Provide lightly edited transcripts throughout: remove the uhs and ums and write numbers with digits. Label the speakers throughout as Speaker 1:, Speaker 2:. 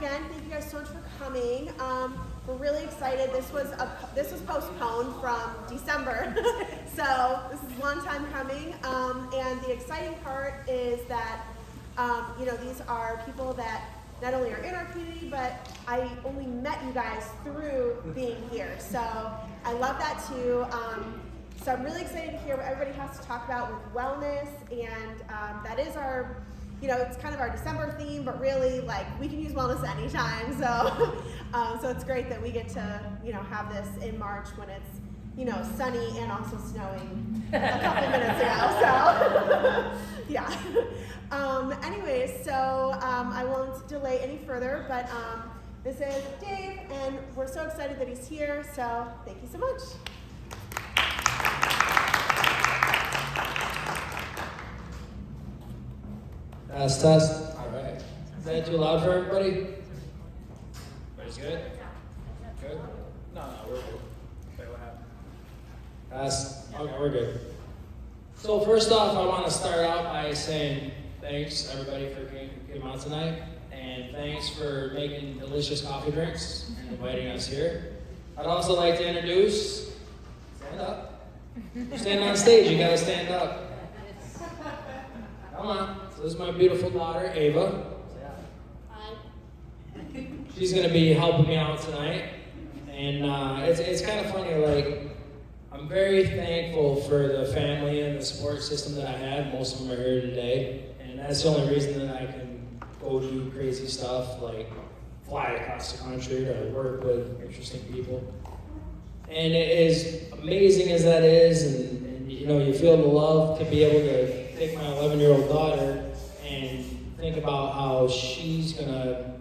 Speaker 1: again, thank you guys so much for coming. We're really excited. This was postponed from December, so this is a long time coming. And the exciting part is that these are people that not only are in our community, but I only met you guys through being here. So I love that too. So I'm really excited to hear what everybody has to talk about with wellness, and that is our, it's kind of our December theme, but really, we can use wellness anytime. So, so it's great that we get to, have this in March when it's, sunny and also snowing a couple minutes ago. So, yeah. Anyways, so I won't delay any further, but this is Dave, and we're so excited that he's here. So thank you so much.
Speaker 2: Test. All right. Is that too loud for everybody? Everybody's good? Good? No, we're good. Okay, what happened? Test. Okay, we're good. So first off, I want to start out by saying thanks everybody for coming out tonight, and thanks for making delicious coffee drinks and inviting us here. I'd also like to introduce. Stand up. You're standing on stage. You gotta stand up. Come on. So this is my beautiful daughter, Ava.
Speaker 1: Hi.
Speaker 2: She's going to be helping me out tonight. And it's kind of funny, I'm very thankful for the family and the support system that I have. Most of them are here today. And that's the only reason that I can go do crazy stuff, like fly across the country to work with interesting people. And as amazing as that is, and you feel the love to be able to take my 11-year-old daughter and think about how she's gonna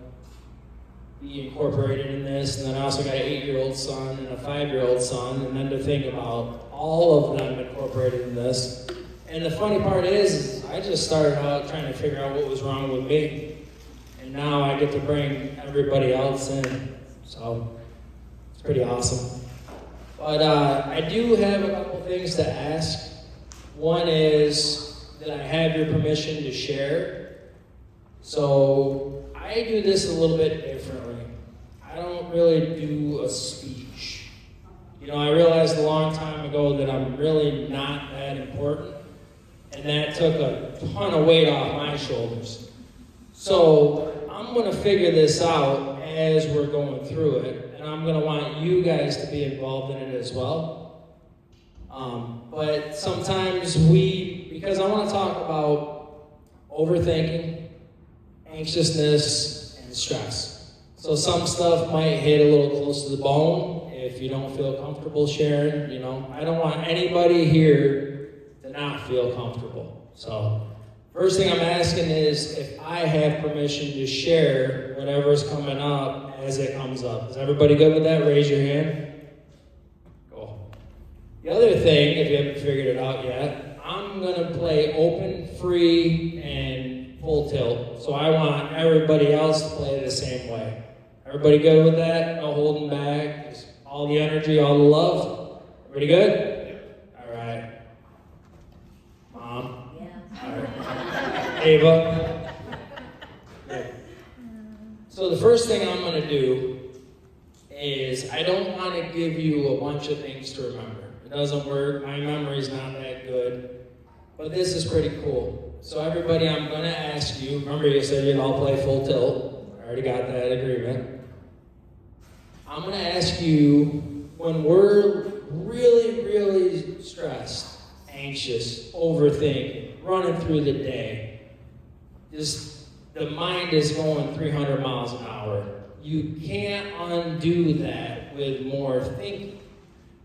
Speaker 2: be incorporated in this, and then I also got an 8-year-old son and a 5-year-old son, and then to think about all of them incorporated in this. And the funny part is I just started out trying to figure out what was wrong with me, and now I get to bring everybody else in, so it's pretty awesome. But I do have a couple things to ask. One is that I have your permission to share. So I do this a little bit differently. I don't really do a speech. I realized a long time ago that I'm really not that important, and that took a ton of weight off my shoulders. So I'm gonna figure this out as we're going through it, and I'm gonna want you guys to be involved in it as well. But sometimes because I want to talk about overthinking, anxiousness, and stress. So some stuff might hit a little close to the bone if you don't feel comfortable sharing. I don't want anybody here to not feel comfortable. So first thing I'm asking is if I have permission to share whatever's coming up as it comes up. Is everybody good with that? Raise your hand. The other thing, if you haven't figured it out yet, I'm going to play open, free, and full tilt. So I want everybody else to play the same way. Everybody good with that? No holding back? Just all the energy, all the love? Everybody good? Yeah. All right. Mom? Yeah. All right. Ava? Good. So the first thing I'm going to do is I don't want to give you a bunch of things to remember. It doesn't work. My memory's not that good. But this is pretty cool. So everybody, I'm going to ask you, remember you said you'd all play full tilt. I already got that agreement. I'm going to ask you, when we're really, really stressed, anxious, overthinking, running through the day, just the mind is going 300 miles an hour. You can't undo that with more thinking.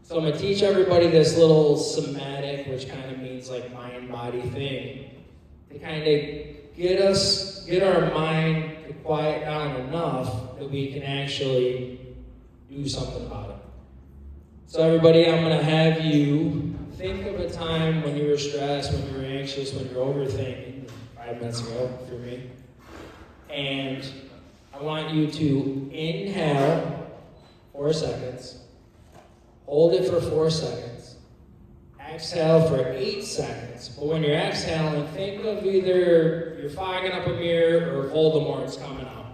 Speaker 2: So I'm going to teach everybody this little somatic, which kind of means like mind-body thing, to kind of get our mind to quiet down enough that we can actually do something about it. So everybody, I'm going to have you think of a time when you were stressed, when you were anxious, when you were overthinking, 5 minutes ago for me. And I want you to inhale 4 seconds. Hold it for 4 seconds. Exhale for 8 seconds. But when you're exhaling, think of either you're fogging up a mirror or Voldemort's coming out.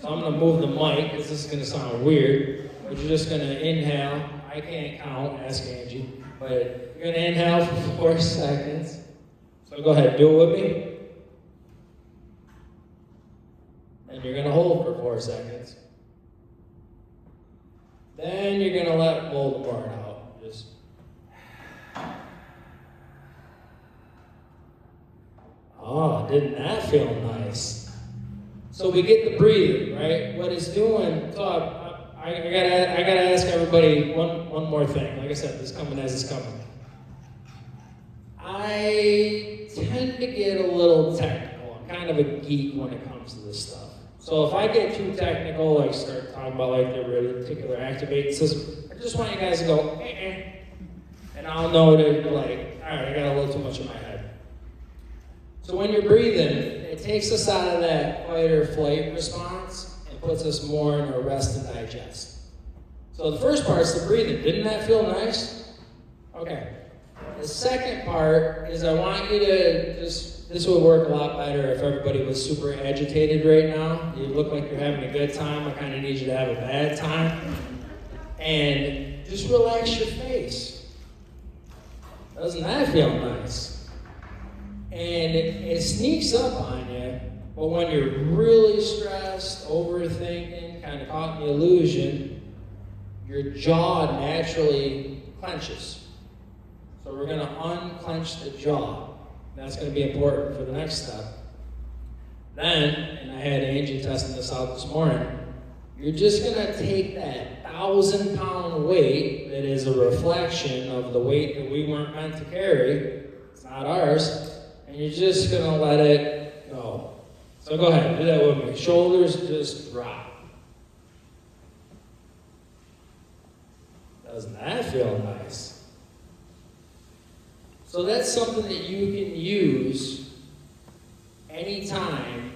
Speaker 2: So I'm gonna move the mic, because this is gonna sound weird, but you're just gonna inhale. I can't count, ask Angie, but you're gonna inhale for 4 seconds. So go ahead, do it with me. And you're gonna hold for 4 seconds. Then you're gonna let Voldemort out. Just. Oh, didn't that feel nice? So we get the breathing, right? What it's doing, so I gotta ask everybody one more thing. Like I said, this coming as it's coming. I tend to get a little technical. I'm kind of a geek when it comes to this stuff. So if I get too technical, like start talking about like the reticular activating system, I just want you guys to go, and I'll know that you're like, all right, I got a little too much in my head. So when you're breathing, it takes us out of that fight or flight response and puts us more in a rest and digest. So the first part's the breathing. Didn't that feel nice? Okay. The second part is I want you to just, this would work a lot better if everybody was super agitated right now. You look like you're having a good time. I kind of need you to have a bad time. And just relax your face. Doesn't that feel nice? And it sneaks up on you, but when you're really stressed, overthinking, kind of caught in the illusion, your jaw naturally clenches. So we're going to unclench the jaw. That's going to be important for the next step. Then, and I had Angie testing this out this morning, you're just going to take that 1,000-pound weight that is a reflection of the weight that we weren't meant to carry, it's not ours, and you're just going to let it go. So go ahead, do that with me. Shoulders just drop. Doesn't that feel nice? So that's something that you can use anytime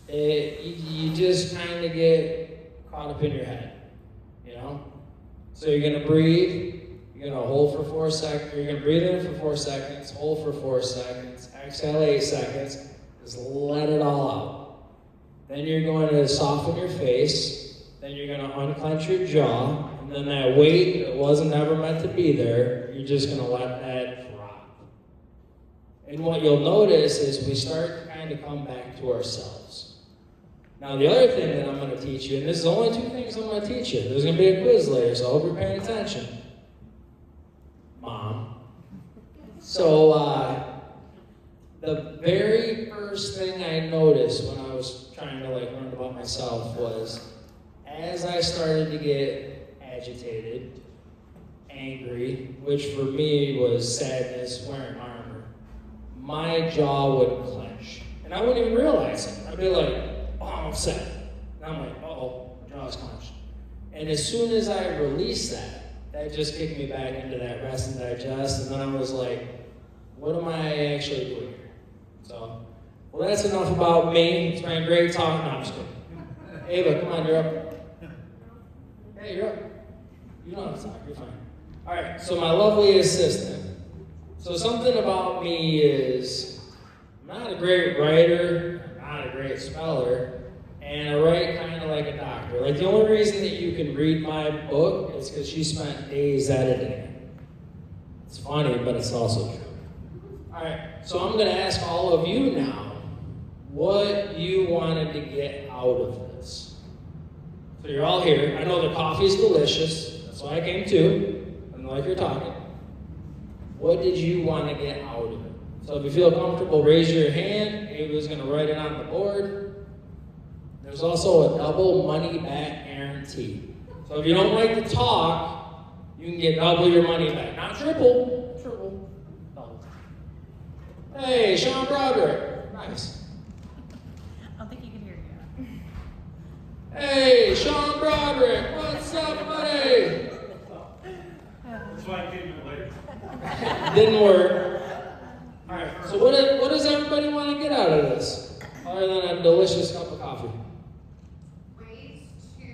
Speaker 2: that you just kind of get caught up in your head, you know? So you're going to breathe, you're going to hold for 4 seconds, you're going to breathe in for 4 seconds, hold for 4 seconds, exhale 8 seconds, just let it all out. Then you're going to soften your face, then you're going to unclench your jaw, and then that weight that wasn't ever meant to be there, you're just going to let that drop. And what you'll notice is we start to kind of come back to ourselves. Now the other thing that I'm going to teach you, and this is the only 2 things I'm going to teach you. There's going to be a quiz later, so I hope you're paying attention. Mom. So the very first thing I noticed when I was trying to learn about myself was as I started to get agitated, angry, which for me was sadness, wearing armor, my jaw would clench. And I wouldn't even realize it. I'd be like, oh, I'm upset. And I'm like, uh-oh, my jaw's clenched. And as soon as I released that just kicked me back into that rest and digest. And then I was like, what am I actually doing here? So, well, that's enough about me. It's been great talking. No, I'm just kidding. Ava, come on, you're up. Hey, you're up. You don't have to talk, you're fine. All right, so my lovely assistant. So something about me is I'm not a great writer, I'm not a great speller, and I write kind of like a doctor. Like the only reason that you can read my book is because she spent days editing it. It's funny, but it's also true. All right, so I'm going to ask all of you now what you wanted to get out of this. So you're all here. I know the coffee's delicious. That's why I came too. I know if you're talking. What did you want to get out of it? So if you feel comfortable, raise your hand. Ava's going to write it on the board. There's also a double money back guarantee. So if you don't like to talk, you can get double your money back. Not triple, triple, double. Hey, Sean Broderick. Nice.
Speaker 3: I don't think you can hear you.
Speaker 2: Hey, Sean Broderick. What's up, buddy?
Speaker 4: That's why I came in later.
Speaker 2: Didn't work. All right, so what does everybody want to get out of this? Other than a delicious cup of coffee.
Speaker 5: Ways to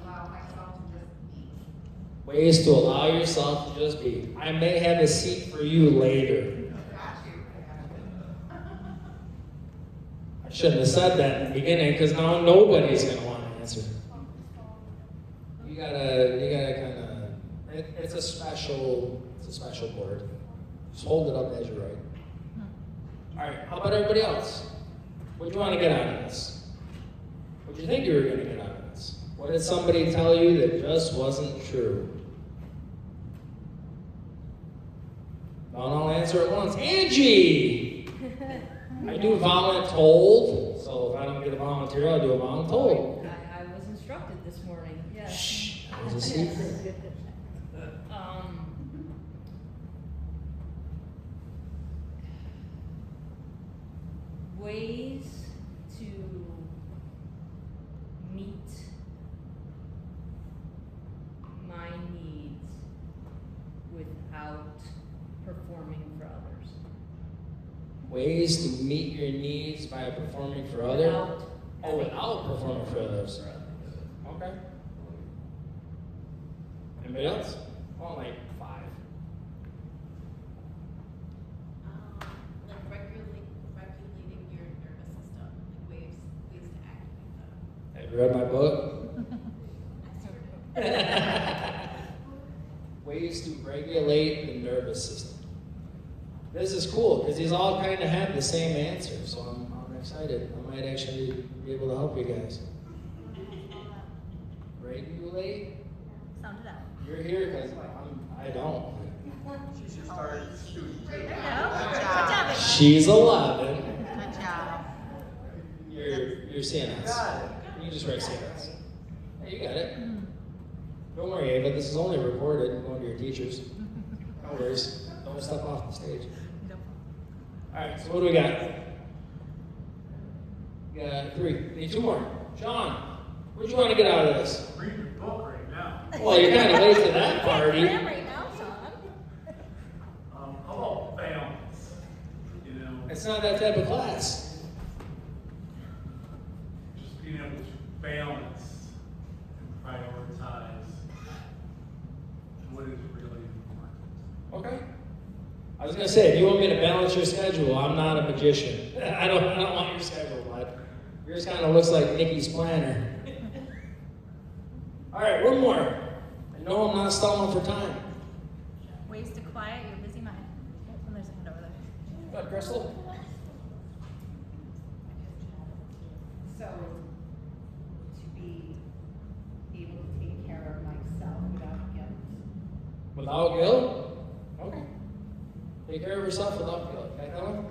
Speaker 5: allow myself to just be.
Speaker 2: Ways to allow yourself to just be. I may have a seat for you later.
Speaker 5: Got you.
Speaker 2: I shouldn't have said that in the beginning because now nobody's gonna want to answer. You gotta kind of. It's a special board. Just hold it up as you write. All right. How about everybody else? What do you want to get out of this? What do you think you were gonna get out of this? What did somebody tell you that just wasn't true? Don't all answer at once. Angie! I do voluntold, so if I don't get a volunteer, I'll do a voluntold.
Speaker 5: I was instructed this morning, yes.
Speaker 2: Shh, that was a secret.
Speaker 5: Ways to meet my needs without performing for others.
Speaker 2: Ways to meet your needs by performing for others? Without performing for others. Okay. Anybody else? Oh, like 5.
Speaker 6: Like regulating your nervous system, like ways to activate them.
Speaker 2: Have you read my book?
Speaker 6: I started.
Speaker 2: Ways to regulate the nervous system. This is cool because these all kind of have the same answer, so I'm excited. I might actually be able to help you guys. Regulate?
Speaker 3: Sound it out.
Speaker 2: You're here because I don't.
Speaker 4: She should start as a student too.
Speaker 3: There you go. Good job, baby.
Speaker 2: She's 11.
Speaker 3: Good job.
Speaker 2: You're CNS.
Speaker 4: Got it.
Speaker 2: You just write CNS. Hey, you got it. Don't worry, Ava. This is only recorded. Going to your teachers. No worries. Don't step off the stage.
Speaker 3: Nope.
Speaker 2: All right. So what do we got? We got 3. Need 2 more. Sean, what do you want to get out of this?
Speaker 4: Read your book right now.
Speaker 2: Well, you're kind of late to that
Speaker 3: Cram
Speaker 2: party.
Speaker 3: right now, Sean.
Speaker 4: How about balance? You know,
Speaker 2: It's not that type of class.
Speaker 4: just being able to balance and prioritize what is really important.
Speaker 2: Okay. I was gonna say, if you want me to balance your schedule, I'm not a magician. I don't want your schedule, bud. Yours kind of looks like Nikki's planner. All right, one more. I know I'm not stalling for time.
Speaker 3: Ways to quiet your busy mind. Oh, and there's a hand over there.
Speaker 2: Go ahead, Crystal.
Speaker 7: So, to be able to take care of myself without guilt.
Speaker 2: Without guilt? Okay. Take care of yourself without guilt. Got that one?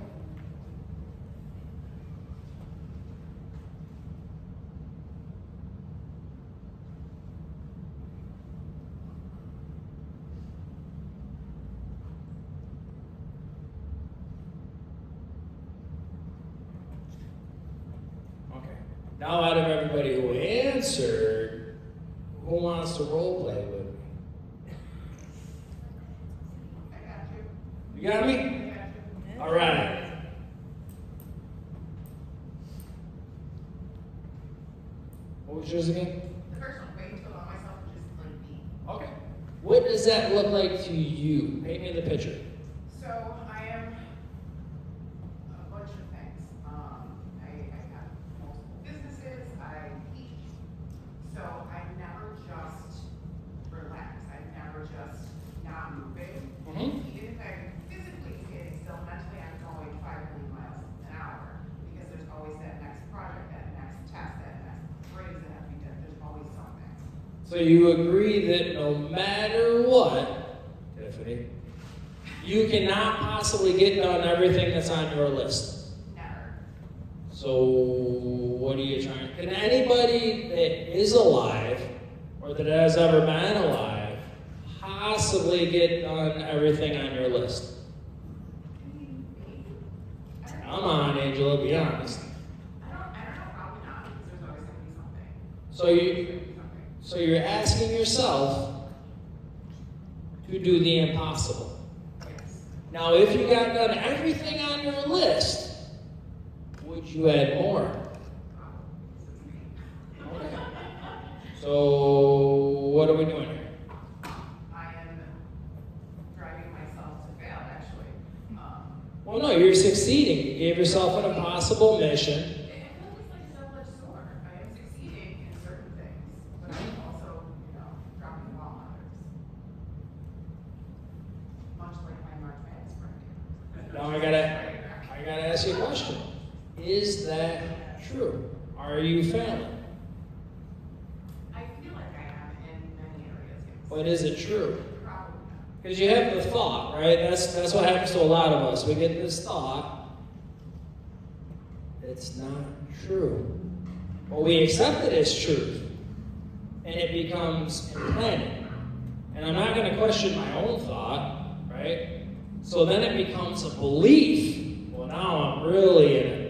Speaker 2: Okay. Now, out of everybody who answered, who wants to role play with me? You got me? All right. What was yours again?
Speaker 6: The first one, waiting to allow myself to just like be.
Speaker 2: Okay. What does that look like to you? Paint me the picture.
Speaker 6: So I am a bunch of things. I have multiple businesses. I teach. So I'm never just relaxed. I'm never just not moving.
Speaker 2: Mm-hmm.
Speaker 6: Even if I'm physically skating, still mentally I'm going 5 million miles an hour because there's always that next project, that next test, that next grades that have to be done. There's always something.
Speaker 2: So you agree that no matter what, Tiffany, you cannot possibly get done everything that's on your list.
Speaker 6: Never.
Speaker 2: So what are you trying? Can anybody that is alive or that has ever been alive possibly get done everything on your list? Come on, Angela, be honest.
Speaker 6: I don't know, probably not, because there's always gonna be something.
Speaker 2: So you're asking yourself to do the impossible.
Speaker 6: Yes.
Speaker 2: Now, if you got done everything on your list, would you add more? Okay. So what are we doing here?
Speaker 6: I am driving myself to fail, actually.
Speaker 2: Well, no, you're succeeding. You gave yourself an impossible mission, Is that true? Are you failing?
Speaker 6: I feel like I am in many areas, yes.
Speaker 2: But is it true?
Speaker 6: Probably not.
Speaker 2: Because you have the thought, right? That's what happens to a lot of us. We get this thought, it's not true. But we accept it as truth, and it becomes implanted. And I'm not going to question my own thought, right? So then it becomes a belief. Well, now I'm really in it.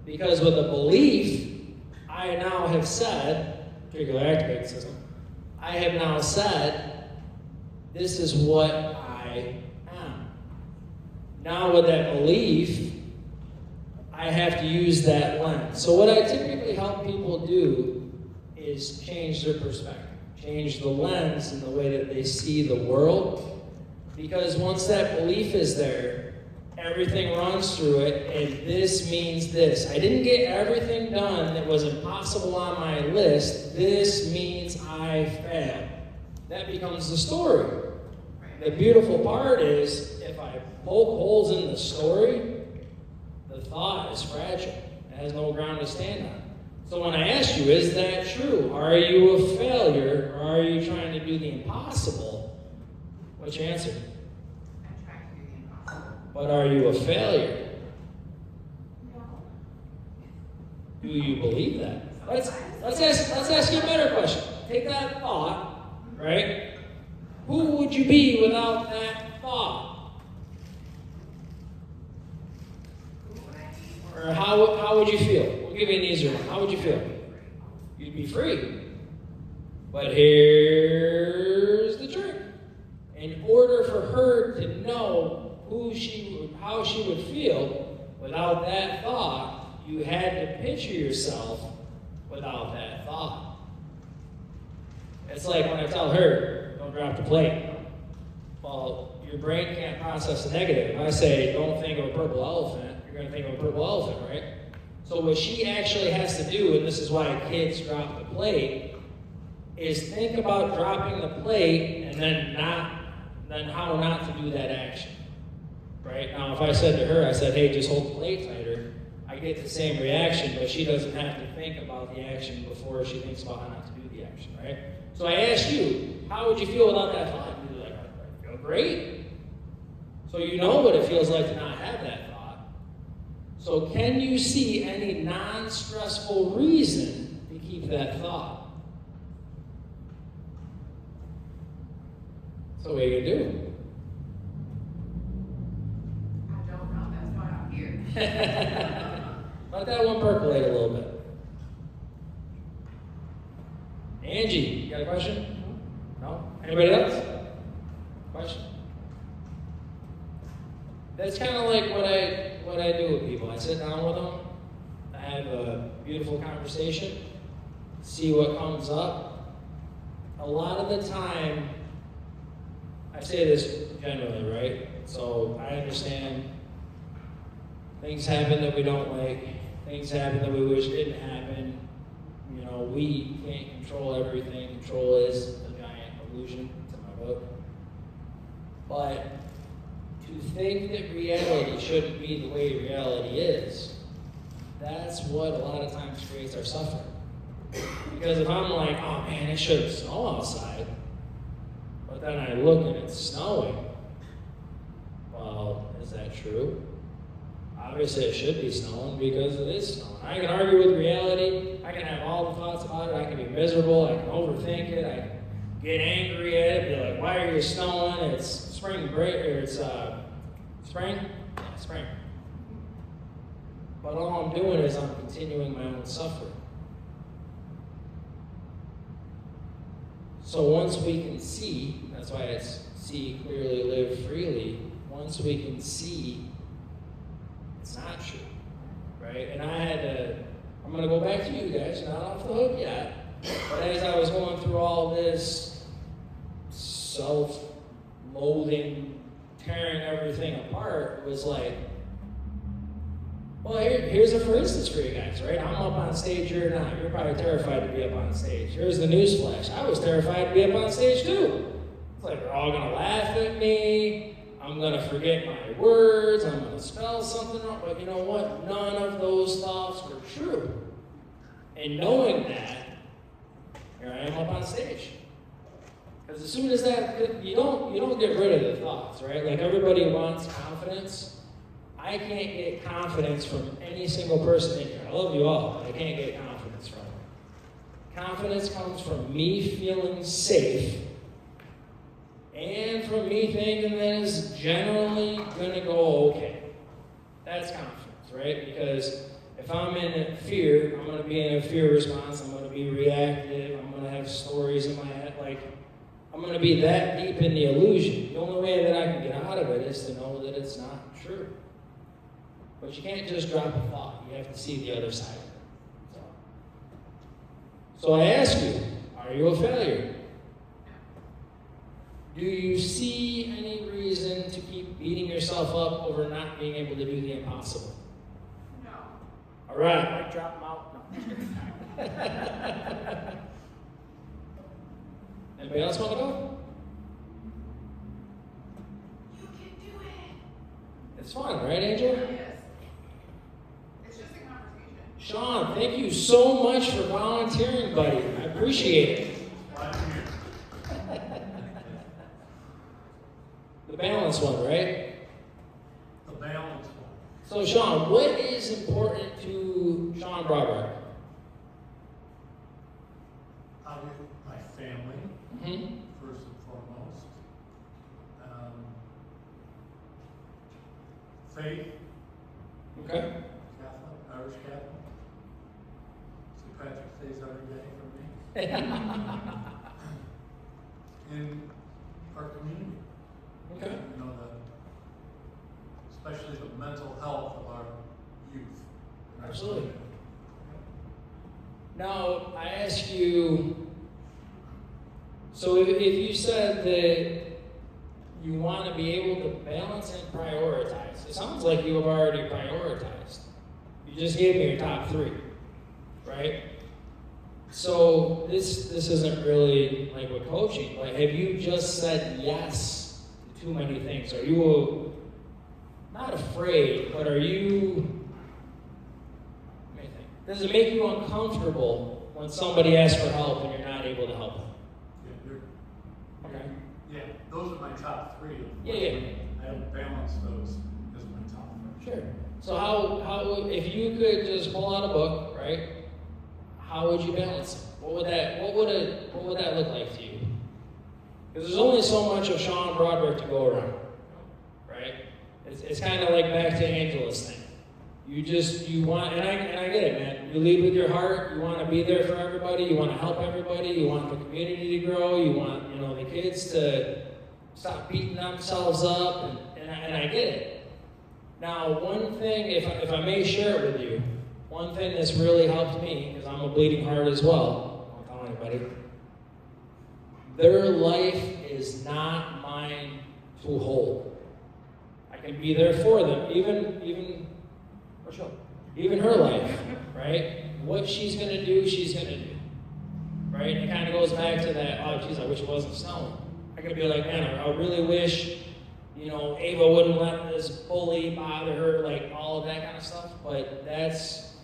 Speaker 2: Because with a belief, I now have said, particular activating system, I have now said, this is what I am. Now with that belief, I have to use that lens. So what I typically help people do is change their perspective, change the lens in the way that they see the world. Because once that belief is there, everything runs through it, and this means this. I didn't get everything done that was impossible on my list. This means I failed. That becomes the story. The beautiful part is, if I poke holes in the story, the thought is fragile. It has no ground to stand on. So when I ask you, is that true? Are you a failure, or are you trying to do the impossible? What's your answer?
Speaker 6: I'm trying to do the impossible.
Speaker 2: But are you a failure?
Speaker 6: No.
Speaker 2: Do you believe that? Let's ask you a better question. Take that thought, right? Who would you be without that thought?
Speaker 6: Who would I be?
Speaker 2: Or how would you feel? We'll give you an easier one. How would you feel? You'd be free. But here's the trick. In order for her to know how she would feel without that thought, you had to picture yourself without that thought. It's like when I tell her, don't drop the plate. Well, your brain can't process the negative. If I say, don't think of a purple elephant, you're going to think of a purple elephant, right? So what she actually has to do, and this is why kids drop the plate, is think about dropping the plate and then how not to do that action. Right? Now, if I said to her, I said, hey, just hold the plate tighter, I get the same reaction, but she doesn't have to think about the action before she thinks about how not to do the action, right? So I asked you, how would you feel without that thought? You're like, I feel great. So you know what it feels like to not have that thought. So can you see any non-stressful reason to keep that thought? So what are you going to do?
Speaker 6: I don't know, that's why I'm here.
Speaker 2: Let that one percolate a little bit. Angie, you got a question? No? Anybody else? Question? That's kind of like what I do with people. I sit down with them, I have a beautiful conversation, see what comes up. A lot of the time, I say this generally, right? So I understand things happen that we don't like, things happen that we wish didn't happen. You know, we can't control everything. Control is a giant illusion, to my book. But to think that reality shouldn't be the way reality is, that's what a lot of times creates our suffering. Because if I'm like, oh man, it should snow outside, but then I look and it's snowing, well, is that true? Obviously it should be snowing because it is snowing. I can argue with reality, I can have all the thoughts about it, I can be miserable, I can overthink it, I can get angry at it, be like, why are you snowing? It's spring break, or it's spring? Yeah, spring. But all I'm doing is I'm continuing my own suffering. So once we can see, that's why it's see clearly, live freely, once we can see it's not true, right? And I'm going to go back to you guys, not off the hook yet, but as I was going through all this self-loathing, tearing everything apart, it was like, well, here's a for instance for you guys, right? I'm up on stage, you're not. You're probably terrified to be up on stage. Here's the news flash. I was terrified to be up on stage too. It's like they're all going to laugh at me. I'm gonna forget my words, I'm gonna spell something wrong, but you know what? None of those thoughts were true. And knowing that, here I am up on stage. Because as soon as that, you don't get rid of the thoughts, right? Like everybody wants confidence. I can't get confidence from any single person in here. I love you all, but I can't get confidence from them. Confidence comes from me feeling safe and from me thinking that it's generally gonna go okay. That's confidence, right? Because if I'm in fear, I'm gonna be in a fear response, I'm gonna be reactive, I'm gonna have stories in my head, like, I'm gonna be that deep in the illusion. The only way that I can get out of it is to know that it's not true. But you can't just drop a thought, you have to see the other side of it. So I ask you, are you a failure? Do you see any reason to keep beating yourself up over not being able to do the impossible?
Speaker 6: No.
Speaker 2: All right, I drop them out. No. Anybody else want to go?
Speaker 6: You can do it.
Speaker 2: It's fun, right, Angel?
Speaker 6: It is. It's just a conversation.
Speaker 2: Sean, thank you so much for volunteering, buddy. I appreciate it.
Speaker 4: Why I'm here.
Speaker 2: The balance one, right?
Speaker 4: The balance one.
Speaker 2: So, Sean, what is important to Sean Broadway?
Speaker 4: Obviously, my family,
Speaker 2: Mm-hmm.
Speaker 4: first and foremost. Faith,
Speaker 2: Okay.
Speaker 4: Catholic, Irish Catholic. St. Patrick's Day is every day for me. In our community.
Speaker 2: Okay.
Speaker 4: You know, especially the mental health of our youth.
Speaker 2: Absolutely. Now, I ask you, so if you said that you want to be able to balance and prioritize, it sounds like you have already prioritized. You just gave me your top 3, right? So this isn't really like with coaching, but have you just said yes to too many things? Are you not afraid, but are you, let me think. Does it make you uncomfortable when somebody asks for help and you're not able to help them? Okay.
Speaker 4: Yeah, those are my top 3.
Speaker 2: Yeah.
Speaker 4: I don't balance those as my top 3.
Speaker 2: Sure. So how if you could just pull out a book, right? How would you balance it? What would that look like to you? Because there's only so much of Sean Broderick to go around, right? It's kind of like back to Angela's thing. You want, and I get it, man. You lead with your heart. You want to be there for everybody. You want to help everybody. You want the community to grow. You want, the kids to stop beating themselves up, and I get it. Now, one thing, if I may share it with you, one thing that's really helped me, because I'm a bleeding heart as well, I won't tell anybody, their life is not mine to hold. I can be there for them, even her life, right? What she's going to do, she's going to do, right? And it kind of goes back to that, oh, geez, I wish it wasn't snowing. I could be like, man, I really wish, Ava wouldn't let this bully bother her, like all of that kind of stuff, but that's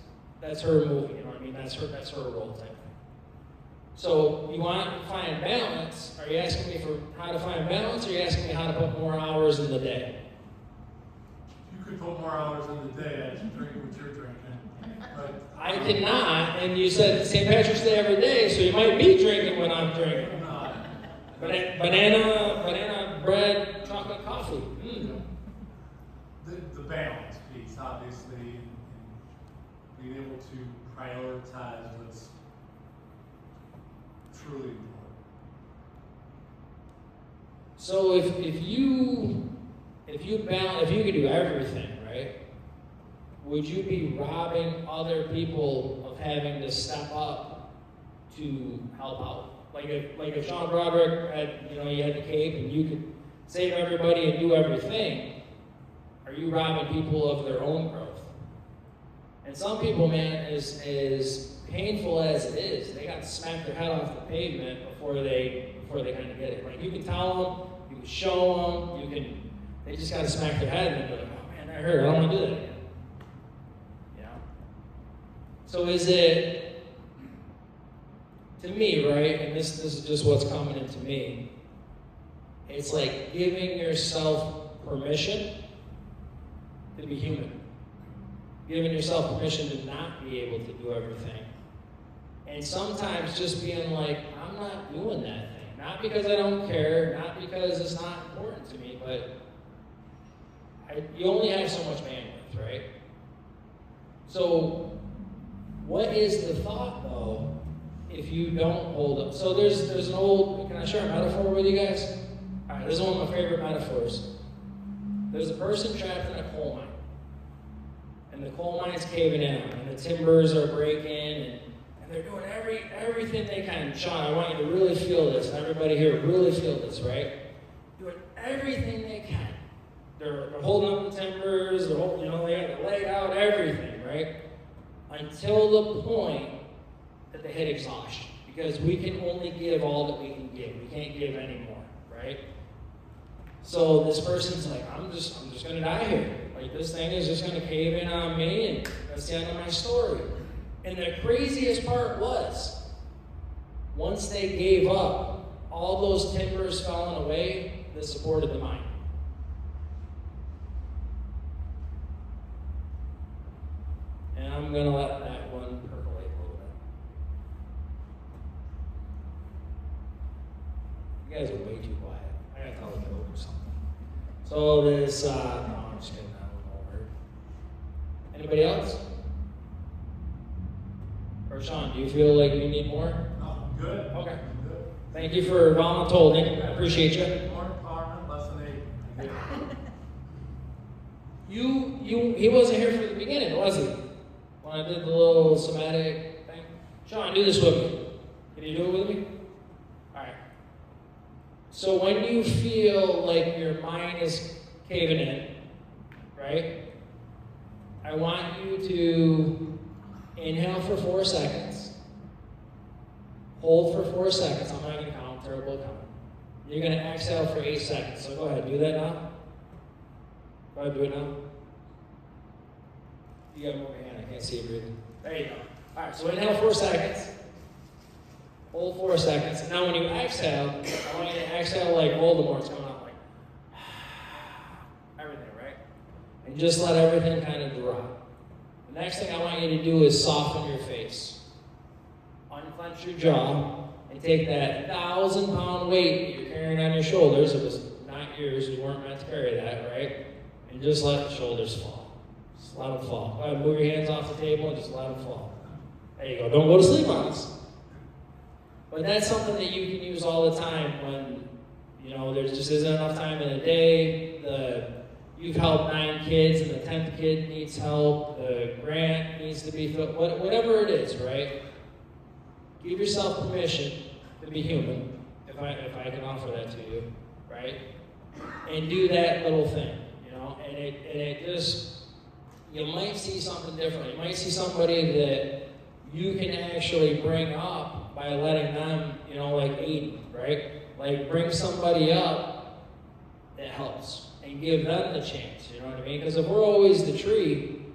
Speaker 2: her movie, you know what I mean? That's her role type thing. So you want to find balance. Are you asking me for how to find balance, or are you asking me how to put more hours in the day?
Speaker 4: You could put more hours in the day as you drink what you're drinking. But
Speaker 2: I cannot, and you said St. Patrick's Day every day, so you might be drinking when I'm drinking. Banana bread, chocolate coffee.
Speaker 4: the balance piece, obviously, and being able to prioritize what's truly important.
Speaker 2: So if you could do everything, right? Would you be robbing other people of having to step up to help out? Like if Sean Broderick had, you had the cape and you could save everybody and do everything, are you robbing people of their own growth? And some people, man, as painful as it is, they got to smack their head off the pavement before they kind of get it. Like you can tell them, you can show them, you can they just gotta smack their head and be like, oh man, that hurt, I don't wanna do that again. You know? So is it, to me, right, and this is just what's coming into me, it's like giving yourself permission to be human. Giving yourself permission to not be able to do everything. And sometimes just being like, I'm not doing that thing. Not because I don't care, not because it's not important to me, but you only have so much bandwidth, right? So what is the thought, though, if you don't hold up? So there's an old, can I share a metaphor with you guys? All right, this is one of my favorite metaphors. There's a person trapped in a coal mine. And the coal mine's caving in, and the timbers are breaking, and they're doing everything they can. Sean, I want you to really feel this, and everybody here really feel this, right? Doing everything they can. They're holding up the timbers, they got the leg out, everything, right? Until the point that they hit exhaustion. Because we can only give all that we can give. We can't give any more, right? So this person's like, I'm just gonna die here. Like, this thing is just gonna cave in on me, and that's the end of my story. And the craziest part was, once they gave up, all those timbers falling away that supported the mine. And I'm gonna let that one percolate a little bit. You guys are way too quiet. I gotta tell a joke or something. So this, no, I'm just kidding, that one won't hurt. Anybody else? Or Sean, do you feel like you need more?
Speaker 4: No, I'm good.
Speaker 2: Okay.
Speaker 4: I'm good.
Speaker 2: Thank you for volunteering. I appreciate you.
Speaker 4: More empowerment, less than 8. I get it.
Speaker 2: He wasn't here for the beginning, was he? When I did the little somatic thing? Sean, do this with me. Can you do it with me? Alright. So when you feel like your mind is caving in, right? I want you to inhale for 4 seconds. Hold for 4 seconds. I'm not going to count, terrible count. You're going to exhale for 8 seconds. So go ahead, do that now. Go ahead, do it now. You gotta move your hand, I can't see you breathing. There you go. Alright, so inhale 4 seconds. Hold 4 seconds. And now when you exhale, I want you to exhale like Voldemort's coming out like everything, right? And just let everything kind of drop. The next thing I want you to do is soften your face. Unclench your jaw and take that 1,000-pound weight that you're carrying on your shoulders. It was not yours, you weren't meant to carry that, right? And just let the shoulders fall. Just let them fall. Go ahead, move your hands off the table and just let them fall. There you go. Don't go to sleep on us. But that's something that you can use all the time when, there just isn't enough time in the day. You've helped 9 kids and the 10th kid needs help. The grant needs to be filled. Whatever it is, right? Give yourself permission to be human, if I can offer that to you, right? And do that little thing, and it just, you might see something different. You might see somebody that you can actually bring up by letting them, like Aiden, right? Like, bring somebody up that helps and give them the chance, you know what I mean? Because if we're always the tree,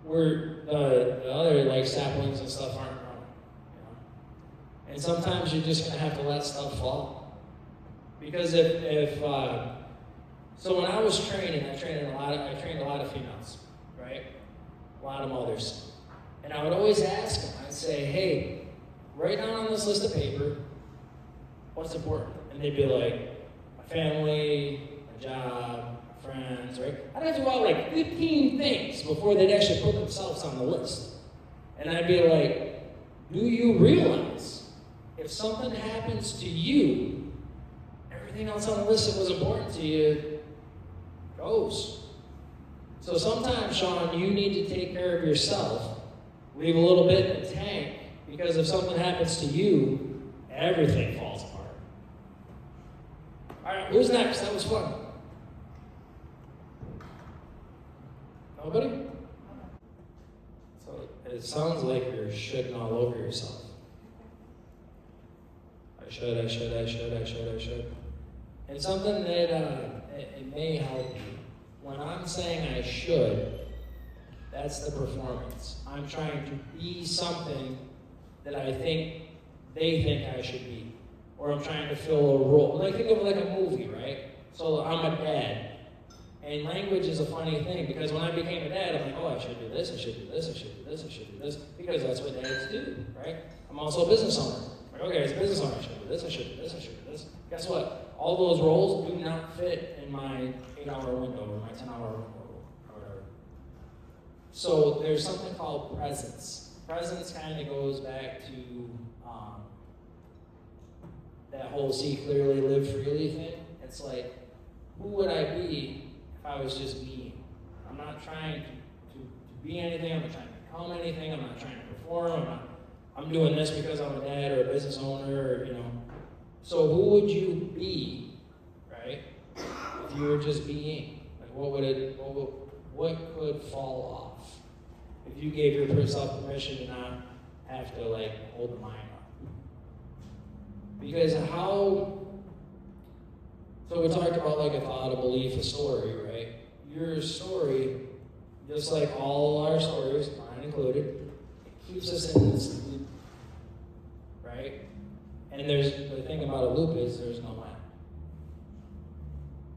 Speaker 2: we're the other, like, saplings and stuff aren't growing, And sometimes you're just gonna have to let stuff fall. Because so when I was training, I trained a lot of females, right? A lot of mothers. And I would always ask them, I'd say, hey, write down on this list of paper, what's important? And they'd be like, my family, my job, my friends, right? I'd have to go out like 15 things before they'd actually put themselves on the list. And I'd be like, do you realize if something happens to you, everything else on the list that was important to you goes. So sometimes, Sean, you need to take care of yourself. Leave a little bit in the tank, because if something happens to you, everything falls apart. All right, who's next? That was fun. Nobody? So it sounds like you're shitting all over yourself. I should. And something that it may help you. When I'm saying I should, that's the performance. I'm trying to be something that I think they think I should be. Or I'm trying to fill a role. Like, think of like a movie, right? So I'm a dad. And language is a funny thing, because when I became a dad, I'm like, oh, I should do this, I should do this, I should do this, I should do this, because that's what dads do, right? I'm also a business owner. Like, okay, as a business owner, I should do this, I should do this, I should do this. Guess what? All those roles do not fit in my 8-hour window or my 10-hour window or whatever. So there's something called presence. Presence kind of goes back to that whole see clearly, live freely thing. It's like, who would I be if I was just being? I'm not trying to be anything, I'm not trying to become anything, I'm not trying to perform, I'm doing this because I'm a dad or a business owner, or, you know. So who would you be, right, if you were just being? Like, what could fall off if you gave yourself permission to not have to, like, hold the mind up? Because so we talked about like a thought, a belief, a story, right? Your story, just like all our stories, mine included, it keeps us in this loop, right? And the thing about a loop is there's no end.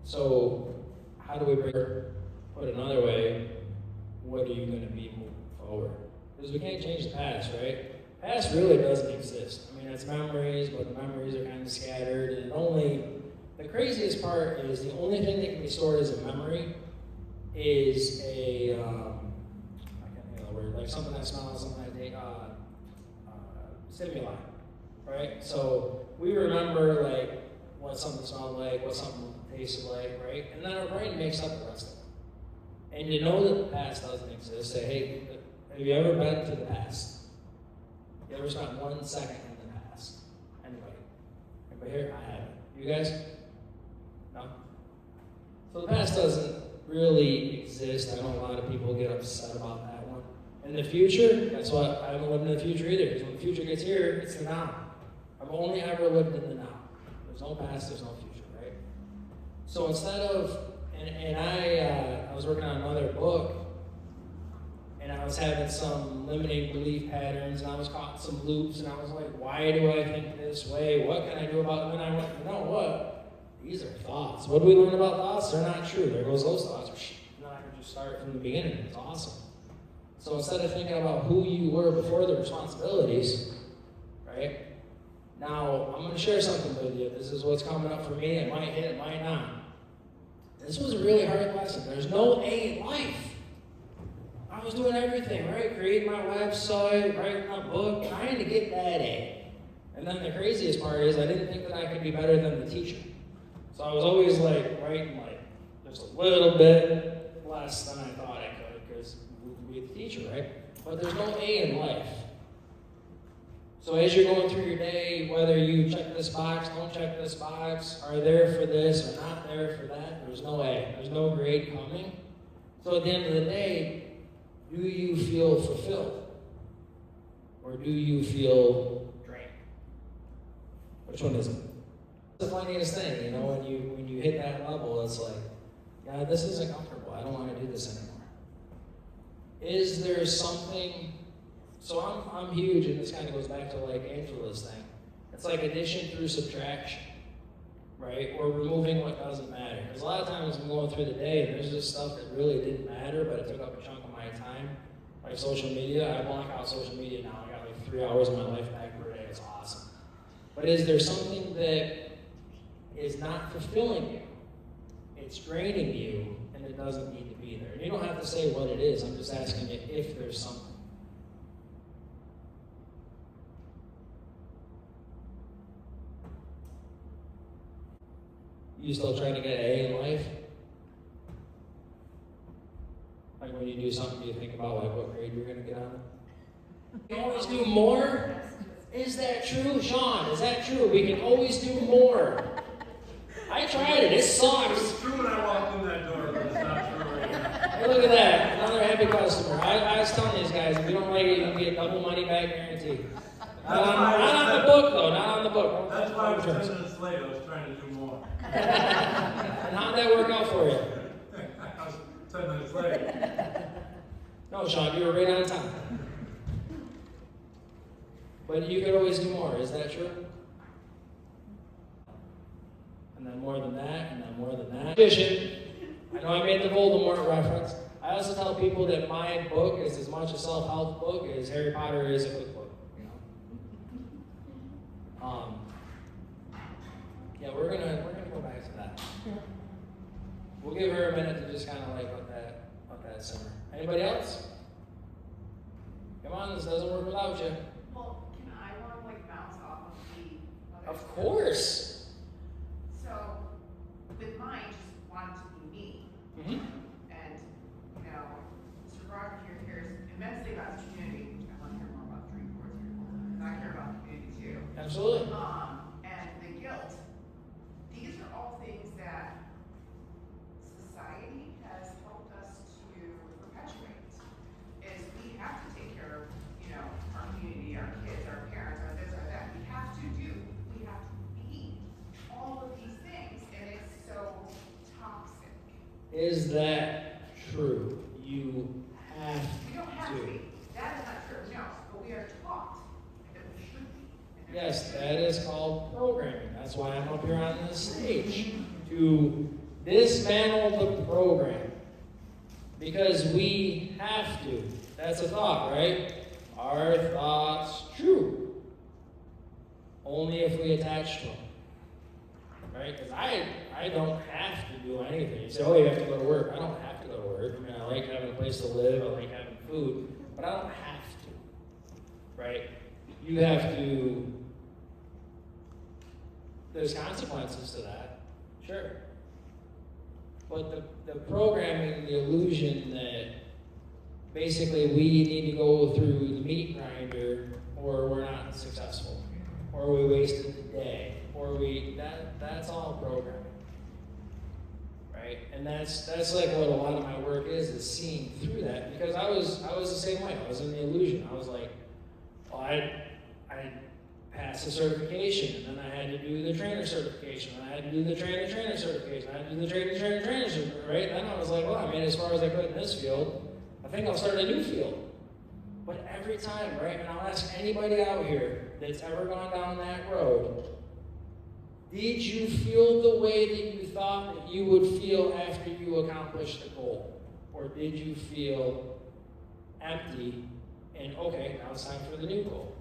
Speaker 2: So how do we put another way, what are you going to be moving forward? Because we can't change the past, right? Past really doesn't exist. I mean, it's memories, but the memories are kind of scattered, and the craziest part is the only thing that can be stored as a memory is a, I can't think of the word, like something that smells, something that stimuli, right? So we remember like what something smelled like, what something tasted like, right? And then our brain makes up the rest of it. And to know that the past doesn't exist, say, hey, have you ever been to the past? You ever spent 1 second in the past? Anybody? Anybody here? I haven't. You guys? No? So the past doesn't really exist. I know a lot of people get upset about that one. In the future, that's what I haven't lived in the future either. Because when the future gets here, it's the now. I've only ever lived in the now. There's no past, there's no future, right? So instead of, and I was working on another book, and I was having some limiting belief patterns, and I was caught in some loops, and I was like, why do I think this way? What can I do about it? And then I went, you know what? These are thoughts. What do we learn about thoughts? They're not true. There goes those thoughts. And then I can just start from the beginning. It's awesome. So instead of thinking about who you were before the responsibilities, right? Now, I'm going to share something with you. This is what's coming up for me. It might hit, it might not. This was a really hard lesson. There's no A in life. I was doing everything, right? Creating my website, writing my book, trying to get that A. And then the craziest part is I didn't think that I could be better than the teacher. So I was always like writing like just a little bit less than I thought I could because we be the teacher, right? But there's no A in life. So as you're going through your day, whether you check this box, don't check this box, are there for this or not there for that, there's no A. There's no grade coming. So at the end of the day, do you feel fulfilled? Or do you feel drained? Which one is it? It's the funniest thing, you know, when you hit that level, it's like, yeah, this isn't comfortable. I don't want to do this anymore. Is there something? So I'm huge, and this kind of goes back to like Angela's thing. It's like addition through subtraction, right? Or removing what doesn't matter. Because a lot of times I'm going through the day, and there's just stuff that really didn't matter, but it took up a chunk of my time. Like social media, I block out social media now. I got like 3 hours of my life back per day. It's awesome. But is there something that is not fulfilling you? It's draining you, and it doesn't need to be there. And you don't have to say what it is. I'm just asking you if there's something. You still trying to get an A in life? Like when you do something, you think about like what grade you're going to get on? We can always do more? Is that true? Sean, is that true? We can always do more. I tried it. It sucks.
Speaker 4: It's true when I walked in that door, but it's not true right now.
Speaker 2: Hey, look at that. Another happy customer. I was telling these guys, if you don't like it, you can get double money back guarantee. Not on the book, though. Not on the book.
Speaker 4: That's why I was 10 minutes late, I was trying to do more.
Speaker 2: And how'd that work out for you?
Speaker 4: I was 10 minutes late.
Speaker 2: No, Sean, you were right on time. But you could always do more, is that true? And then more than that, and then more than that. I know I made the Voldemort reference. I also tell people that my book is as much a self-help book as Harry Potter is a cookbook. You know? Yeah, we're gonna go back to that. We'll give her a minute to just kind of like let that simmer. Anybody else? Come on, this doesn't work without you.
Speaker 6: Well, can I want to like bounce off of the other?
Speaker 2: Of course.
Speaker 6: So, with mine, just wanted to be me.
Speaker 2: Mm-hmm.
Speaker 6: And, you know, Mr. Roger here cares immensely about his community. I want to hear more about the Dream Boards here. Because I care about the community too.
Speaker 2: Absolutely.
Speaker 6: And the guilt. These are all things that society has helped us to perpetuate. Is we have to take care of, you know, our community, our kids, our parents, our this, our that. We have to be all of these things, and it's so toxic.
Speaker 2: Is that true? You have
Speaker 6: We don't have
Speaker 2: to.
Speaker 6: to be. That is not true, no, but we are taught that we should be. And
Speaker 2: Yes, that is called programming. That's why I'm up here on this stage, to dismantle the program. Because we have to. That's a thought, right? Are thoughts true? Only if we attach to them. Right? Because I don't have to do anything. You say, oh, you have to go to work. I don't have to go to work. I mean, I like having a place to live. I like having food. But I don't have to. Right? You have to. There's consequences to that. Sure. But the programming, the illusion that basically we need to go through the meat grinder or we're not successful. Or we wasted the day. Or that's all programming. Right? And that's like what a lot of my work is seeing through that. Because I was the same way. I was in the illusion. I was like, well, I passed the certification, and then I had to do the trainer certification, and I had to do the trainer certification, I had to do the trainer certification, right? Then I was like, well, I made as far as I could in this field. I think I'll start a new field. But every time, right, and I'll ask anybody out here that's ever gone down that road, did you feel the way that you thought that you would feel after you accomplished the goal? Or did you feel empty and, okay, now it's time for the new goal?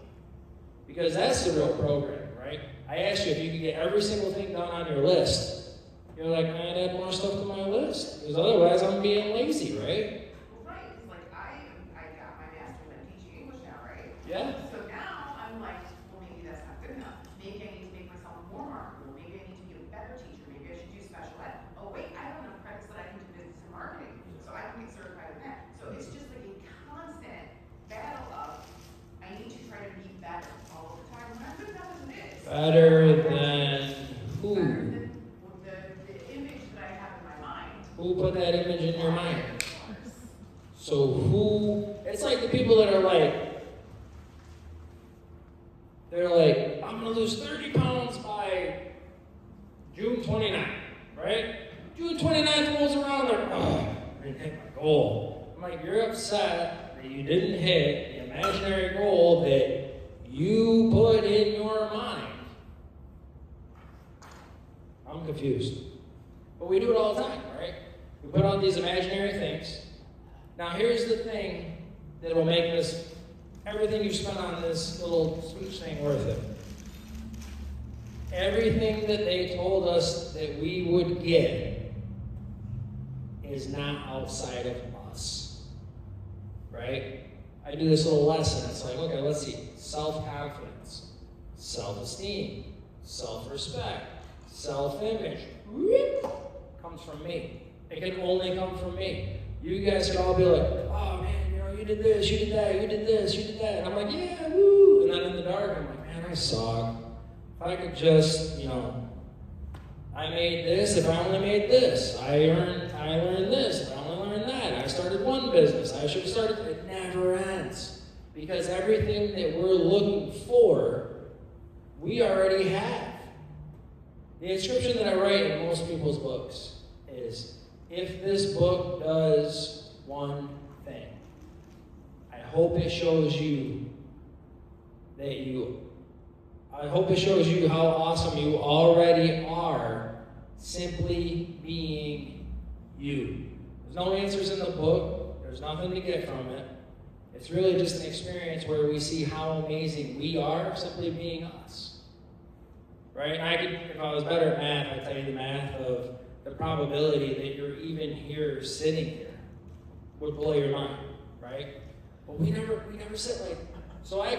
Speaker 2: Because that's the real program, right? I asked you if you could get every single thing done on your list. You're like, man, add more stuff to my list. Because otherwise I'm being lazy, right?
Speaker 6: Well, right, it's like I got my master's in teaching English now, right?
Speaker 2: Yeah.
Speaker 6: So now I'm like, well, maybe that's not good enough. Maybe I need to make myself more marketable. Maybe I need to be a better teacher. Maybe I should do special ed. Oh wait, I have enough credits that I can do business and marketing, so I can get certified in that. So it's just like a constant battle of I need to try to be better all the time. I'm good enough as it is.
Speaker 2: Better than who?
Speaker 6: Better than the image that I have in my mind.
Speaker 2: Who put that image in your mind? So who, it's like the people that are like, they're like, I'm gonna lose 30 pounds by June 29th, right? June 29th rolls around, they're, oh, I didn't hit my goal. I'm like, you're upset that you didn't hit the imaginary goal that you put in your mind. I'm confused. But we do it all the time, right? We put out these imaginary things. Now here's the thing that will make this, everything you spent on this little speech thing worth it. Everything that they told us that we would get is not outside of us, right? I do this little lesson. It's like, okay, let's see. Self-confidence, self-esteem, self-respect, self-image. Comes from me. It can only come from me. You guys could all be like, oh man, you know, you did this, you did that, you did this, you did that. And I'm like, yeah, woo. And then in the dark, I'm like, man, I suck. If I could just, you know, I made this, if I only made this. I learned this, if I only learned that. I started one business. I should have started, it never ends. Because everything that we're looking for, we already have. The inscription that I write in most people's books is, if this book does one thing, I hope it shows you how awesome you already are, simply being you. There's no answers in the book. There's nothing to get from it. It's really just an experience where we see how amazing we are, simply being us. Right? And if I was better at math, I'd tell you the math of the probability that you're even here, sitting here, would blow your mind, right? But we never sit like. So I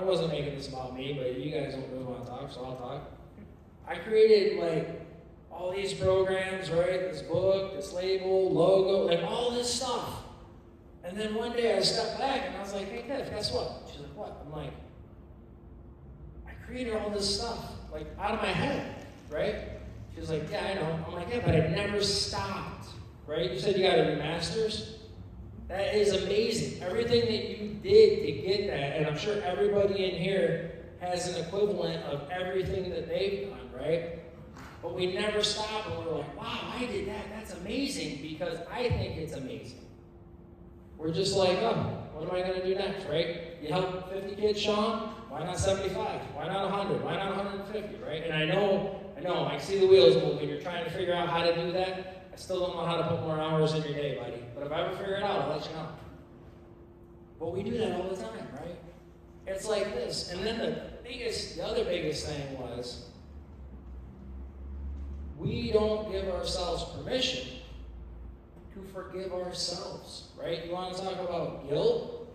Speaker 2: wasn't making this about me, but you guys don't really want to talk, so I'll talk. I created like all these programs, right? This book, this label, logo, like all this stuff. And then one day I stepped back and I was like, hey, Kev, guess what? She's like, what? I'm like, I created all this stuff, like out of my head, right? She was like, yeah, I know. I'm like, yeah, but I never stopped, right? You said you got to do masters? That is amazing. Everything that you did to get that, and I'm sure everybody in here has an equivalent of everything that they've done, right? But we never stop and we're like, wow, I did that. That's amazing, because I think it's amazing. We're just like, oh, what am I going to do next, right? You help 50 kids, Sean? Why not 75? Why not 100? Why not 150, right? And I know, I see the wheels moving. You're trying to figure out how to do that. I still don't know how to put more hours in your day, buddy. But if I ever figure it out, I'll let you know. But we do that all the time, right? It's like this. And then the other biggest thing was, we don't give ourselves permission to forgive ourselves, right? You want to talk about guilt?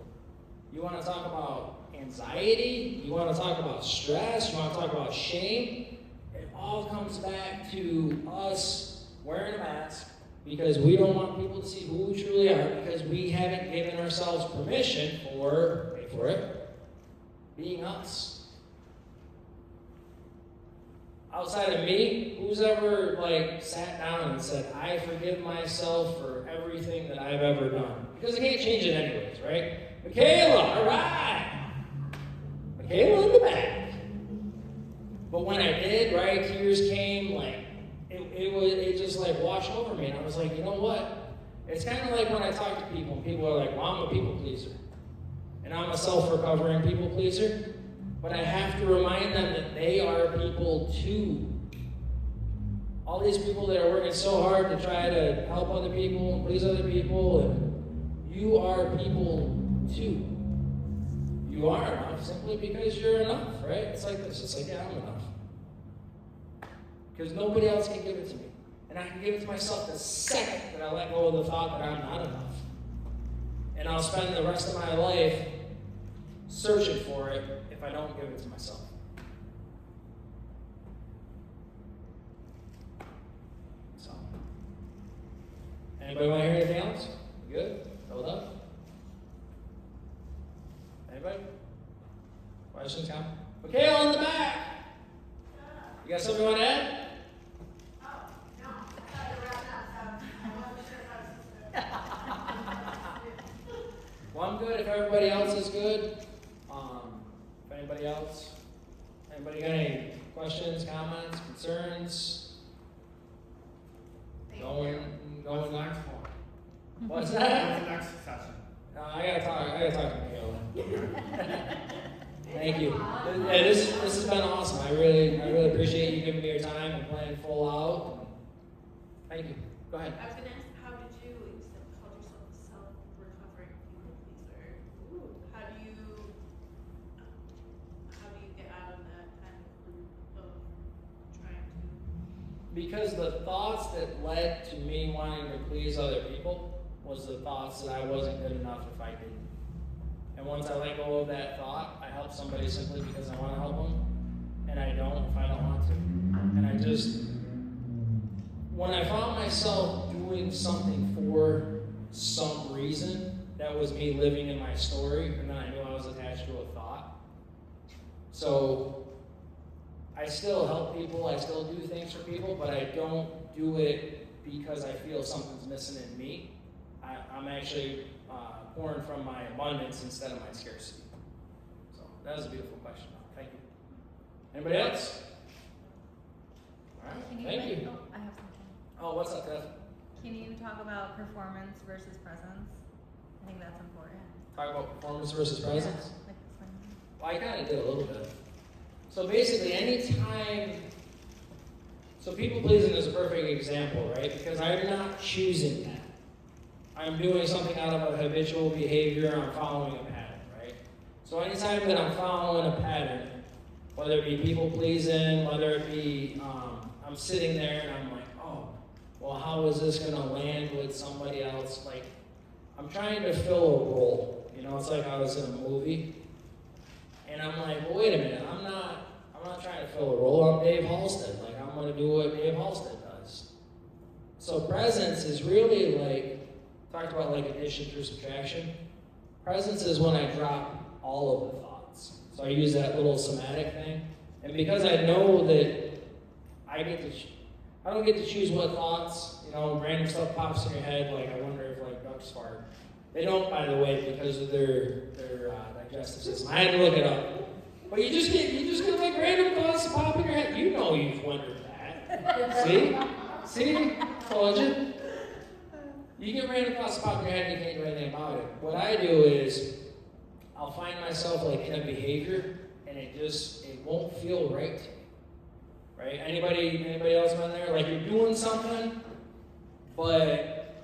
Speaker 2: You want to talk about anxiety? You want to talk about stress? You want to talk about shame? It all comes back to us wearing a mask because we don't want people to see who we truly are, because we haven't given ourselves permission for, wait for it, being us. Outside of me, who's ever sat down and said, I forgive myself for everything that I've ever done? Because I can't change it anyways, right? Michaela, all right. Michaela in the back. But when I did, right, tears came, it just washed over me. And I was like, you know what? It's kind of like when I talk to people, and people are like, well, I'm a people pleaser. And I'm a self-recovering people pleaser. But I have to remind them that they are people too. All these people that are working so hard to try to help other people and please other people, and you are people too. You are enough simply because you're enough, right? It's like this. It's like, yeah, I'm enough. Because nobody else can give it to me. And I can give it to myself the second that I let go of the thought that I'm not enough. And I'll spend the rest of my life searching for it if I don't give it to myself. So, anybody want to hear anything else? You good? Hold up. Anybody? Questions, comments? Michaela in the back. You got something you want to add? Well, I'm good if everybody else is good. If anybody else? Anybody got any questions, comments, concerns? Going
Speaker 4: What's
Speaker 2: on.
Speaker 4: next one?
Speaker 2: What's
Speaker 4: What's
Speaker 2: that?
Speaker 4: the next session?
Speaker 2: I gotta talk to Michaela. Thank you. Yeah, this has been awesome. I really appreciate you giving me your time and playing full out. Thank you. Go ahead.
Speaker 8: I was gonna ask, how did you call yourself a self-recovering people pleaser? How do you get out of that kind of loop of trying to?
Speaker 2: Because the thoughts that led to me wanting to please other people was the thoughts that I wasn't good enough if I didn't. And once I let go of that thought, I help somebody simply because I want to help them, and I don't if I don't want to. And when I found myself doing something for some reason, that was me living in my story, and then I knew I was attached to a thought. So I still help people, I still do things for people, but I don't do it because I feel something's missing in me. I'm actually pouring from my abundance instead of my scarcity? So that was a beautiful question. Thank you. Anybody else? All right,
Speaker 3: Can you
Speaker 2: thank you.
Speaker 3: Oh, I have something.
Speaker 2: Oh, what's up, Beth?
Speaker 3: Can you talk about performance versus presence? I think that's important.
Speaker 2: Talk about performance versus presence?
Speaker 3: Yeah, like explain.
Speaker 2: Well, I kind of did a little bit. So basically, anytime, so people pleasing is a perfect example, right? Because I'm not choosing that. I'm doing something out of a habitual behavior, I'm following a pattern, right? So anytime that I'm following a pattern, whether it be people pleasing, whether it be I'm sitting there and I'm like, oh, well, how is this going to land with somebody else? Like, I'm trying to fill a role. You know, it's like I was in a movie. And I'm like, well, wait a minute, I'm not trying to fill a role, I'm Dave Halstead. Like, I'm gonna do what Dave Halstead does. So presence is really like, talked about like addition through subtraction. Presence is when I drop all of the thoughts. So I use that little somatic thing. And because I know that I don't get to choose what thoughts, you know, random stuff pops in your head, like I wonder if like ducks fart. They don't, by the way, because of their digestive system. I had to look it up. But you just get like random thoughts pop in your head. You know you've wondered that. See? Told you. You get random thoughts pop in your head and you can't do anything about it. What I do is I'll find myself like in a behavior and it won't feel right to me. Right? Anybody else been there? Like you're doing something, but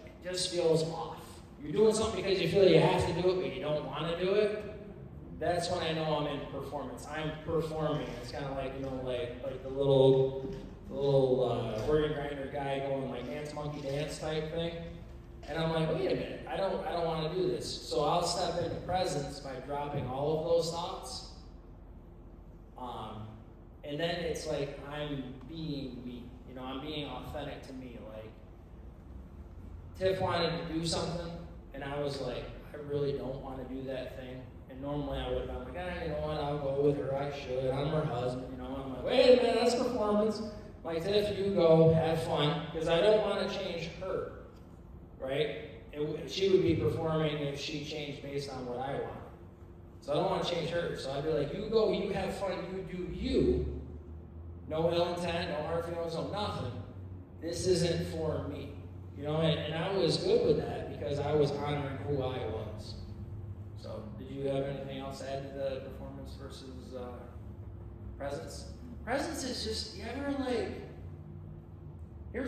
Speaker 2: it just feels off. You're doing something because you feel you have to do it, but you don't want to do it. That's when I know I'm in performance. I'm performing. It's kind of like, you know, like the little organ grinder guy going like dance monkey dance type thing. And I'm like, wait a minute, I don't want to do this. So I'll step into presence by dropping all of those thoughts. And then it's like I'm being me. You know, I'm being authentic to me. Like Tiff wanted to do something, and I was like, I really don't want to do that thing. And normally I would have been like, you know what, I'll go with her, I should, I'm her husband, you know. I'm like, wait a minute, that's performance. Like, Tiff, you go, have fun, because I don't want to change her, right? She would be performing if she changed based on what I want. So I don't want to change her. So I'd be like, you go, you have fun, you do you. No ill intent, no hard feelings, no nothing. This isn't for me. You know, and I was good with that because I was honoring who I was. So, did you have anything else to add to the performance versus presence? Presence is just, you ever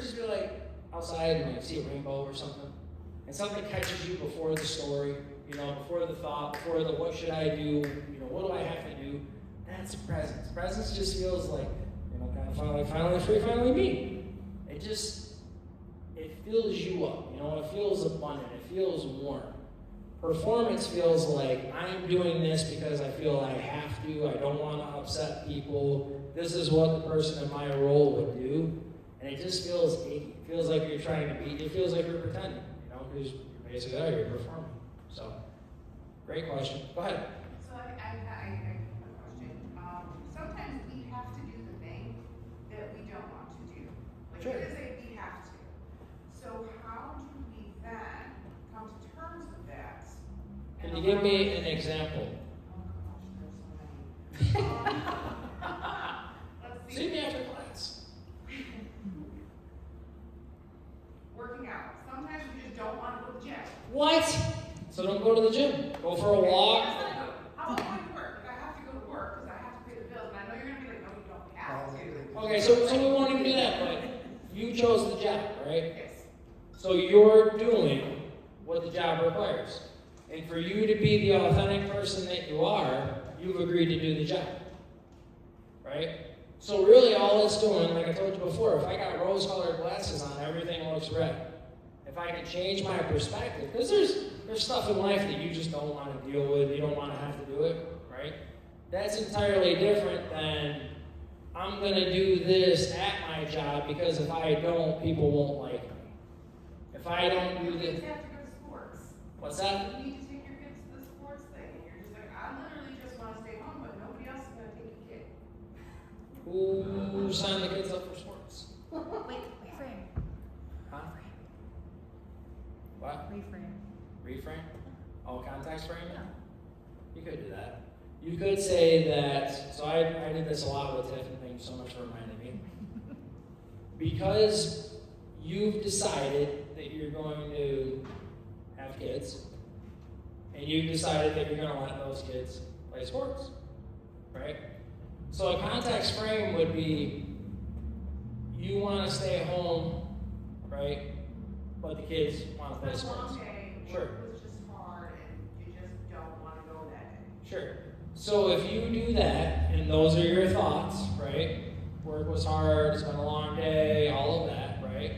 Speaker 2: just be like outside and like see a rainbow or something, and something catches you before the story, you know, before the thought, before the what should I do, you know, what do I have to do? That's presence. Presence just feels like, you know, kind of finally free, finally me. It fills you up, you know, it feels abundant, it feels warm. Performance feels like I'm doing this because I feel I have to, I don't want to upset people, this is what the person in my role would do, and it just feels achy. It feels like you're trying to beat, it feels like you're pretending, you know, because you're basically out, you're performing. So, great question. Go ahead.
Speaker 6: So I have a question. Sometimes we have to do the thing that we don't want to do. Like
Speaker 2: Sure.
Speaker 6: it is a we have to. So how do we then come to terms with that?
Speaker 2: Can you give me an example?
Speaker 6: Oh gosh, there's so many. Let's
Speaker 2: See me after class.
Speaker 6: Working out. Sometimes we just don't want to go to the gym.
Speaker 2: What? So don't go to the gym. Go for a walk.
Speaker 6: How about going to work? If I have to go to work because I have to pay the bills, and I know you're going to be like, no, you don't have to.
Speaker 2: Okay, so we won't even do that, but you chose the job, right?
Speaker 6: Yes.
Speaker 2: So you're doing what the job requires. And for you to be the authentic person that you are, you've agreed to do the job. Right? So really all it's doing, like I told you before, if I got rose-colored glasses on, everything looks red. If I can change my perspective, because there's stuff in life that you just don't want to deal with, you don't want to have to do it, right? That's entirely different than I'm going to do this at my job because if I don't, people won't like me. If I don't do this...
Speaker 6: Kids have to go to sports.
Speaker 2: What's that?
Speaker 6: You need to take your kids to the sports thing, and you're just like, I literally just want to stay home, but nobody else is going to take your kid.
Speaker 2: Who signed the kids up for sports?
Speaker 3: Wait, reframe.
Speaker 2: Huh? What?
Speaker 3: Reframe.
Speaker 2: Reframe? Okay. context frame it? You could do that. You could say that, so I did this a lot with Tiff, and thank you so much for reminding me. Because you've decided that you're going to have kids, and you've decided that you're going to let those kids play sports, right? So a context frame would be, you want to stay at home, right? But the kids want to play
Speaker 6: It's been a
Speaker 2: sports.
Speaker 6: long day,
Speaker 2: Sure.
Speaker 6: it was just hard, and you just don't wanna go that day.
Speaker 2: Sure. So if you do that, and those are your thoughts, right? Work was hard, it's been a long day, all of that, right?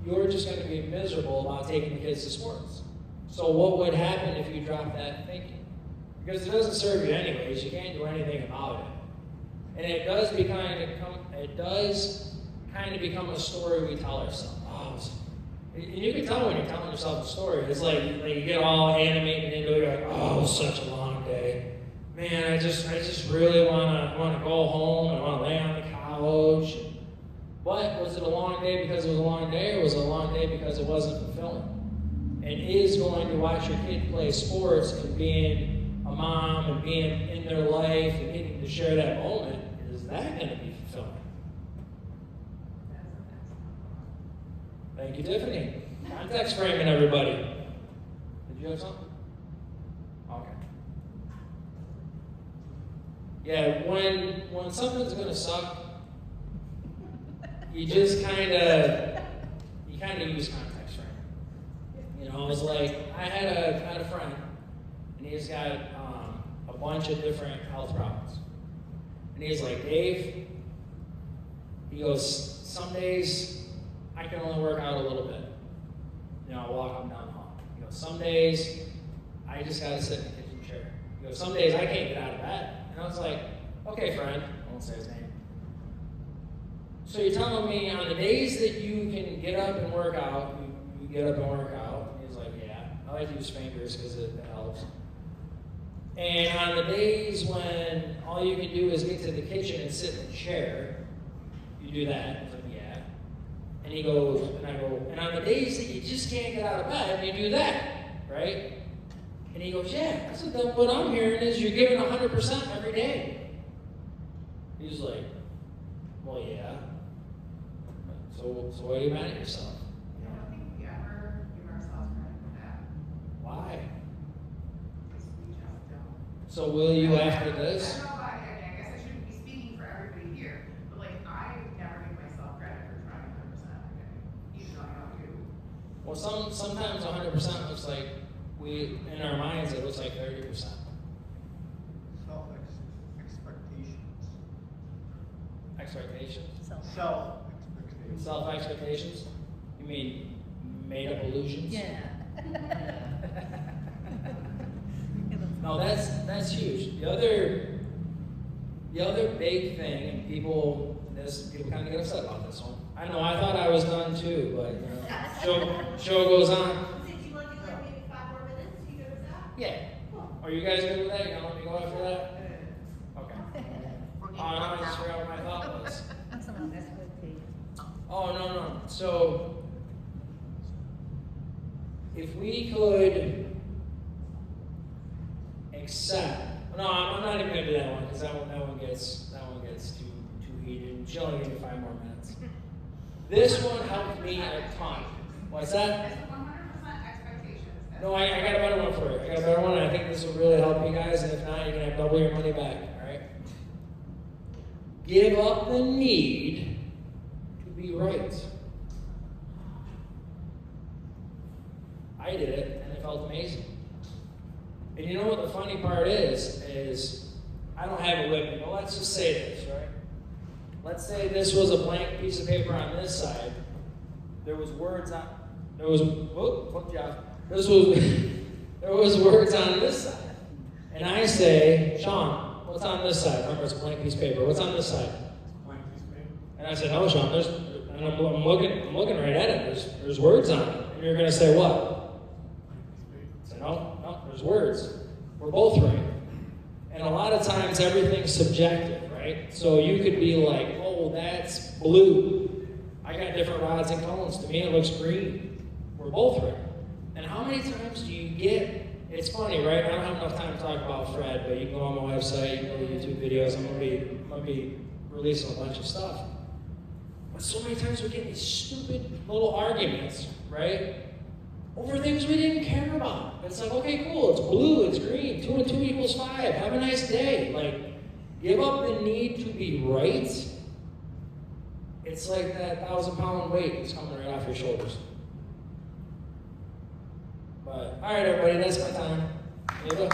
Speaker 2: You're just going to be miserable about taking the kids to sports. So what would happen if you dropped that thinking? Because it doesn't serve you anyways, you can't do anything about it. And it does kind of become a story we tell ourselves. And you can tell when you're telling yourself a story. It's like you get all animated into it. You're like, oh, it was such a long day. Man, I just really wanna go home and wanna lay on the couch. But was it a long day because it was a long day, or was it a long day because it wasn't fulfilling? And is going to watch your kid play sports and being a mom and being in their life and getting to share that moment, is that going to be fulfilling? Thank you, Tiffany. Context framing, everybody. Did you have something? Okay. Yeah, when something's gonna suck, you just kind of use context framing. You know, it's like I had a friend, and he's got a bunch of different health problems, and he's like, Dave. He goes, some days I can only work out a little bit. You know, I'll walk him down the hall. He goes, some days I just gotta sit in the kitchen chair. He goes, some days I can't get out of bed. And I was like, okay, friend, I won't say his name. So you're telling me on the days that you can get up and work out, you get up and work out. And he's like, yeah, I like to use fingers because it helps. And on the days when all you can do is get to the kitchen and sit in the chair, you do that. He's like, yeah. And he goes, and I go, and on the days that you just can't get out of bed, you do that, right? And he goes, yeah. I said, then what I'm hearing is you're giving 100% every day. He's like, well, yeah. So why are you mad at yourself?
Speaker 6: I don't think we ever give ourselves credit for that,
Speaker 2: Why?
Speaker 6: because we just don't.
Speaker 2: So will you after this?
Speaker 6: I don't know about, I guess I shouldn't be speaking for everybody here, but like, I never give myself credit for trying 100% every day, even though I know I do.
Speaker 2: Well, sometimes 100% looks like in our minds, it looks like 30%.
Speaker 9: Self-expectations.
Speaker 2: Expectations.
Speaker 9: Self-expectations.
Speaker 2: Self-expectations? You mean made-up illusions?
Speaker 5: Yeah.
Speaker 2: No, that's huge. The other big thing, and people kind of get upset about this one. I know, I thought I was done too, but you know, show goes on.
Speaker 1: Did you want to do like maybe 5 more minutes? You good with that?
Speaker 2: Yeah. Are you guys good with that? You gonna let me go after that? Okay. I just forgot what my thought was. Oh, no. So, if we could accept, no, I'm not even gonna do that one because that one gets too heated. She only gave me 5 more minutes. This one helped me a ton. What's that?
Speaker 6: It's 100% expectations.
Speaker 2: No, I got a better one for you. I got a better one, and I think this will really help you guys. And if not, you're gonna have double your money back. All right? Give up the need to be right. I did it, and it felt amazing. And you know what the funny part is I don't have it with me, but let's just say this, right? Let's say this was a blank piece of paper on this side. There was words on, there was words on this side. And I say, Sean, what's on this side? Remember, it's a blank piece of paper. What's on this side?
Speaker 4: Blank piece of paper.
Speaker 2: And I said, no, Sean, and I'm looking right at it. There's words on it. And you're going to say what? I said, no, there's words. We're both right. And a lot of times everything's subjective, right? So you could be like, oh, that's blue. I got different rods and cones. To me, it looks green. We're both right. And how many times do you get, it's funny, right? I don't have enough time to talk about Fred, but you can go on my website, you can go to YouTube videos, I'm gonna be releasing a bunch of stuff. But so many times we get these stupid little arguments, right? Over things we didn't care about. It's like, okay, cool, it's blue, it's green, 2 and 2 equals 5, have a nice day. Like, give up the need to be right. It's like that 1,000-pound weight is coming right off your shoulders. But, all right, everybody, that's my time. Ava,